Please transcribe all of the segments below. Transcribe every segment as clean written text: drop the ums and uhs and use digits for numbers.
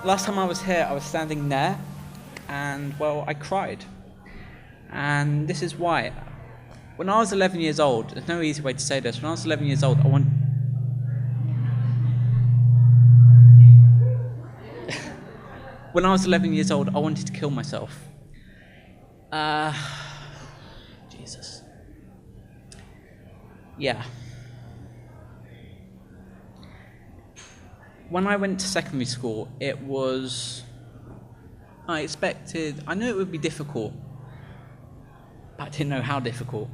Last time I was here, I was standing there, and well, I cried. And this is why. When I was 11 years old, there's no easy way to say this. When I was 11 years old, when I was 11 years old, I wanted to kill myself. Uh, Jesus. Yeah. When I went to secondary school, I knew it would be difficult, but I didn't know how difficult.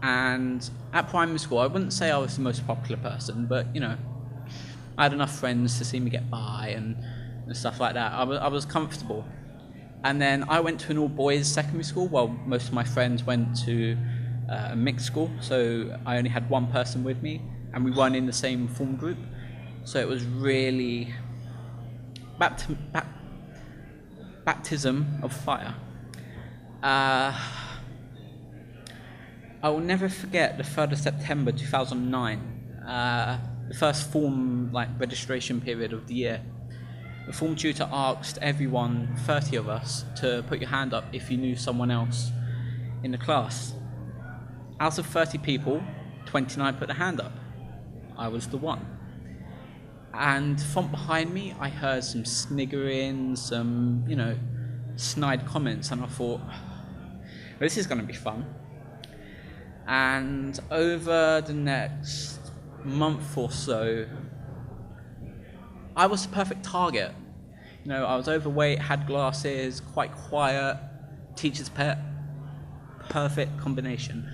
And at primary school, I wouldn't say I was the most popular person, but, I had enough friends to see me get by and stuff like that. I was comfortable. And then I went to an all-boys secondary school, while most of my friends went to a mixed school, so I only had one person with me, and we weren't in the same form group. So it was really baptism of fire. I will never forget the 3rd of September 2009, the first form registration period of the year. The form tutor asked everyone, 30 of us, to put your hand up if you knew someone else in the class. Out of 30 people, 29 put their hand up. I was the one. And from behind me, I heard some sniggering, some, snide comments, and I thought, well, this is going to be fun. And over the next month or so, I was the perfect target. I was overweight, had glasses, quite quiet, teacher's pet, perfect combination.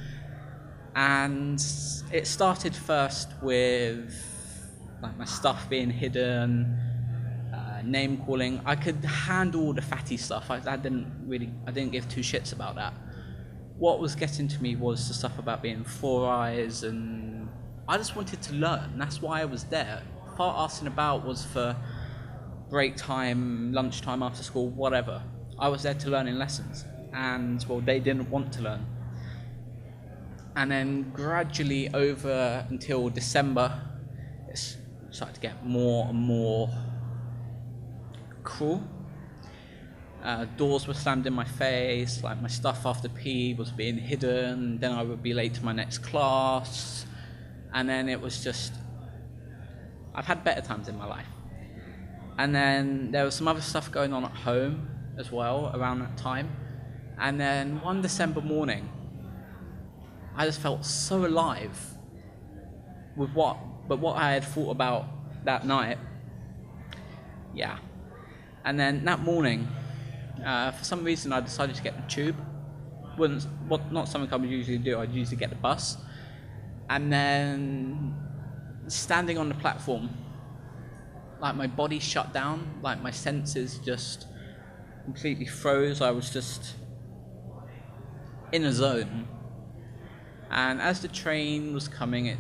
And it started first with my stuff being hidden, name calling. I could handle the fatty stuff. I didn't give two shits about that. What was getting to me was the stuff about being Four Eyes, and I just wanted to learn. That's why I was there. Part asking about was for break time, lunchtime, after school, whatever. I was there to learn in lessons, and well, they didn't want to learn. And then gradually over until December, it started to get more and more cruel. Doors were slammed in my face, my stuff after PE was being hidden, then I would be late to my next class, and then it was just, I've had better times in my life. And then there was some other stuff going on at home as well around that time. And then one December morning, I just felt so alive with what I had thought about that night. Yeah. And then that morning, for some reason, I decided to get the tube. Not something I would usually do. I'd usually get the bus. And then standing on the platform, my body shut down, my senses just completely froze. I was just in a zone. And as the train was coming, it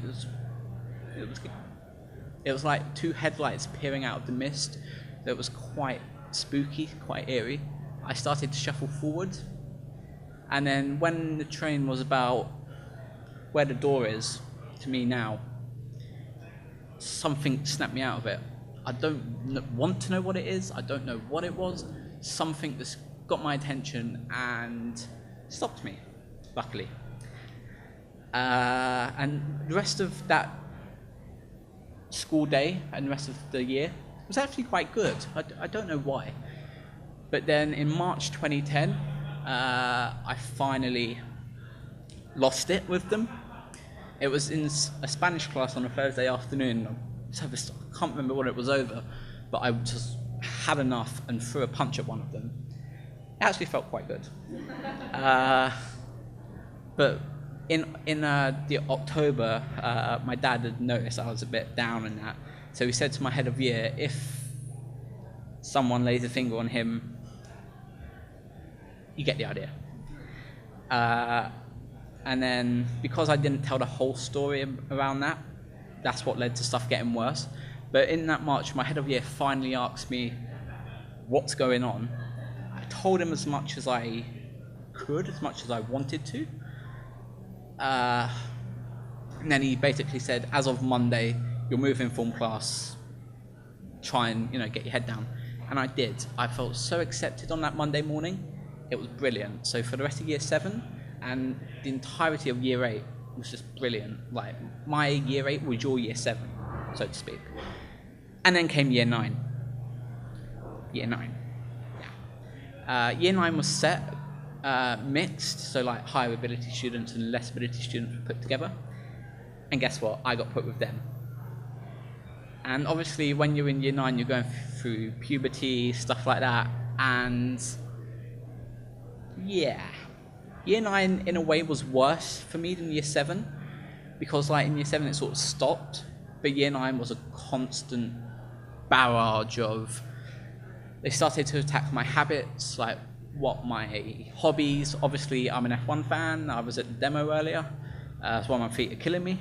was like two headlights peering out of the mist. That was quite spooky, quite eerie. I started to shuffle forward, and then when the train was about where the door is to me now, something snapped me out of it. I don't want to know what it is. I don't know what it was. Something just got my attention and stopped me, luckily. And the rest of that school day and the rest of the year was actually quite good. I don't know why. But then in March 2010, I finally lost it with them. It was in a Spanish class on a Thursday afternoon. I can't remember what it was over, but I just had enough and threw a punch at one of them. It actually felt quite good. But in the October, my dad had noticed I was a bit down and that, so he said to my head of year, if someone lays a finger on him, you get the idea. And then because I didn't tell the whole story around that, that's what led to stuff getting worse. But in that March, my head of year finally asked me what's going on. I told him as much as I could, as much as I wanted to. And then he basically said, as of Monday, you're moving form class, try and get your head down. And I did. I felt so accepted on that Monday morning. It was brilliant. So for the rest of year 7 and the entirety of year 8 was just brilliant. Like, my year 8 was your year 7, so to speak. And then came year 9. Year 9. Yeah. Year 9 was set mixed, so like higher ability students and less ability students were put together. And guess what? I got put with them. And obviously when you're in year 9, you're going through puberty, stuff like that. And yeah, year 9 in a way was worse for me than year 7, because like in year 7 it sort of stopped, but year 9 was a constant barrage of, they started to attack my habits, like what my hobbies. Obviously I'm an F1 fan, I was at the demo earlier, that's why my feet are killing me.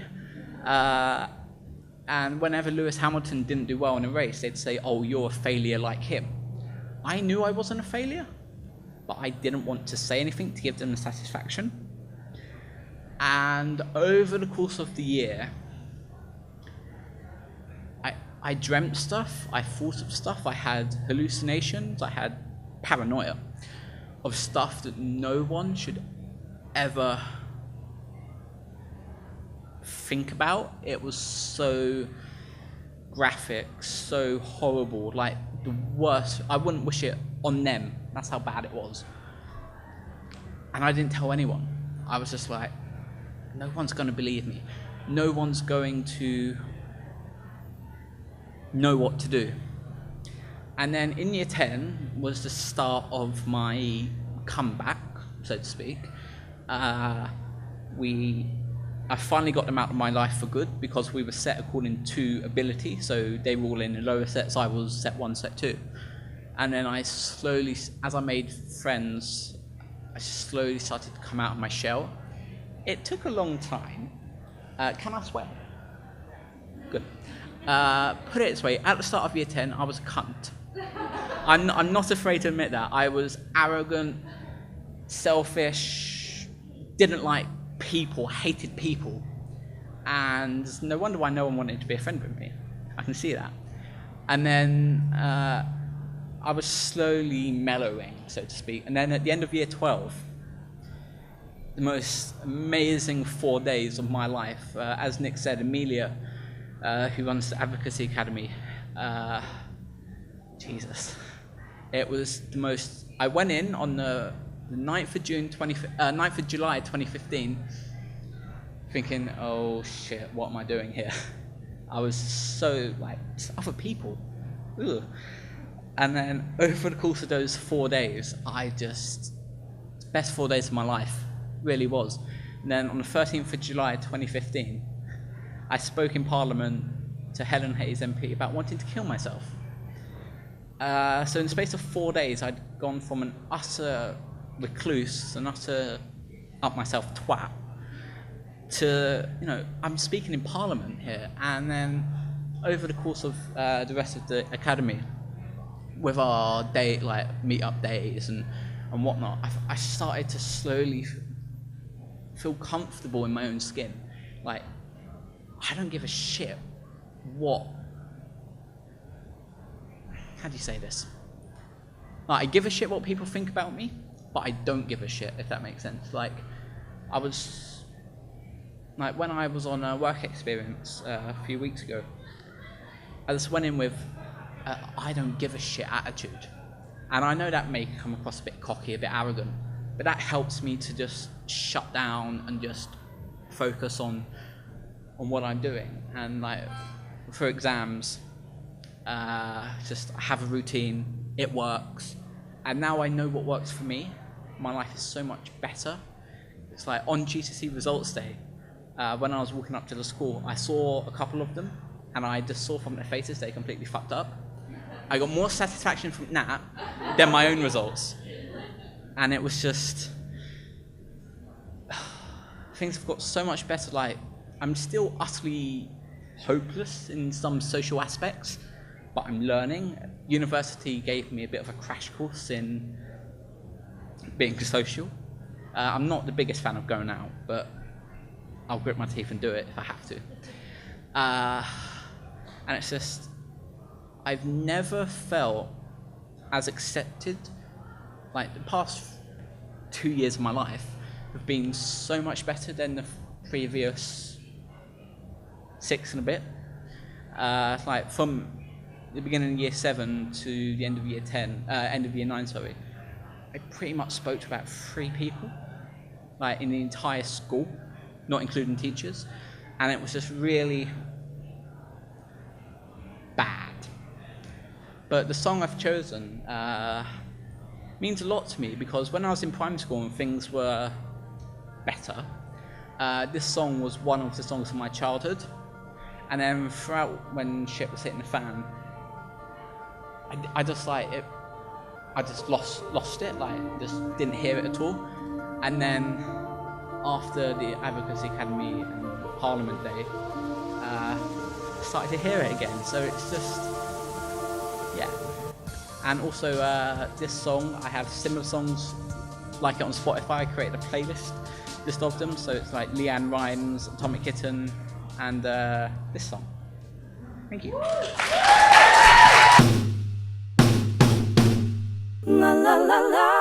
And whenever Lewis Hamilton didn't do well in a race, they'd say, oh, you're a failure like him. I knew I wasn't a failure, but I didn't want to say anything to give them the satisfaction. And over the course of the year, I dreamt stuff, I thought of stuff, I had hallucinations, I had paranoia of stuff that no one should ever think about. It was so graphic, so horrible, like the worst. I wouldn't wish it on them. That's how bad it was. And I didn't tell anyone. I was just like, no one's going to believe me. No one's going to know what to do. And then in year 10 was the start of my comeback, so to speak. I finally got them out of my life for good, because we were set according to ability. So they were all in the lower sets, I was set 1, set 2. And then I slowly, as I made friends, I slowly started to come out of my shell. It took a long time. Can I swear? Good. Put it this way, at the start of year 10, I was a cunt. I'm not afraid to admit that. I was arrogant, selfish, didn't like people, hated people. And no wonder why no one wanted to be a friend with me. I can see that. And then I was slowly mellowing, so to speak. And then at the end of year 12, the most amazing 4 days of my life, as Nick said, Amelia, who runs the Advocacy Academy, Jesus, it was the most. I went in on the 9th of July 2015, thinking, oh shit, what am I doing here? I was so like, it's other people. Ugh. And then over the course of those 4 days, best 4 days of my life, really was. And then on the 13th of July 2015, I spoke in Parliament to Helen Hayes MP about wanting to kill myself. So in the space of 4 days, I'd gone from an utter recluse, an utter up myself twat, to, I'm speaking in Parliament here. And then over the course of the rest of the academy, with our day, like meet-up days and whatnot, I started to slowly feel comfortable in my own skin. Like, I don't give a shit what, how do you say this? Like, I give a shit what people think about me, but I don't give a shit, if that makes sense. Like, I was, like, when I was on a work experience a few weeks ago, I just went in with I don't give a shit attitude. And I know that may come across a bit cocky, a bit arrogant, but that helps me to just shut down and just focus on what I'm doing. And like, for exams, just have a routine, it works. And now I know what works for me. My life is so much better. It's like on GCSE results day, when I was walking up to the school, I saw a couple of them, and I just saw from their faces they completely fucked up. I got more satisfaction from that than my own results. And it was just, things have got so much better. Like, I'm still utterly hopeless in some social aspects, but I'm learning. University gave me a bit of a crash course in being social. I'm not the biggest fan of going out, but I'll grit my teeth and do it if I have to. And it's just, I've never felt as accepted. Like the past 2 years of my life have been so much better than the previous 6 and a bit. Like from the beginning of year 7 to the end of year 9, sorry, I pretty much spoke to about 3 people, like in the entire school, not including teachers, and it was just really bad. But the song I've chosen means a lot to me, because when I was in primary school and things were better, this song was one of the songs of my childhood. And then throughout, when shit was hitting the fan, I just lost it, like just didn't hear it at all. And then after the Advocacy Academy and Parliament Day, started to hear it again. So it's just, yeah. And also this song, I have similar songs like it on Spotify. I created a playlist list of them, so it's like Leanne Rimes, Atomic Kitten, and this song. Thank you. La la la la.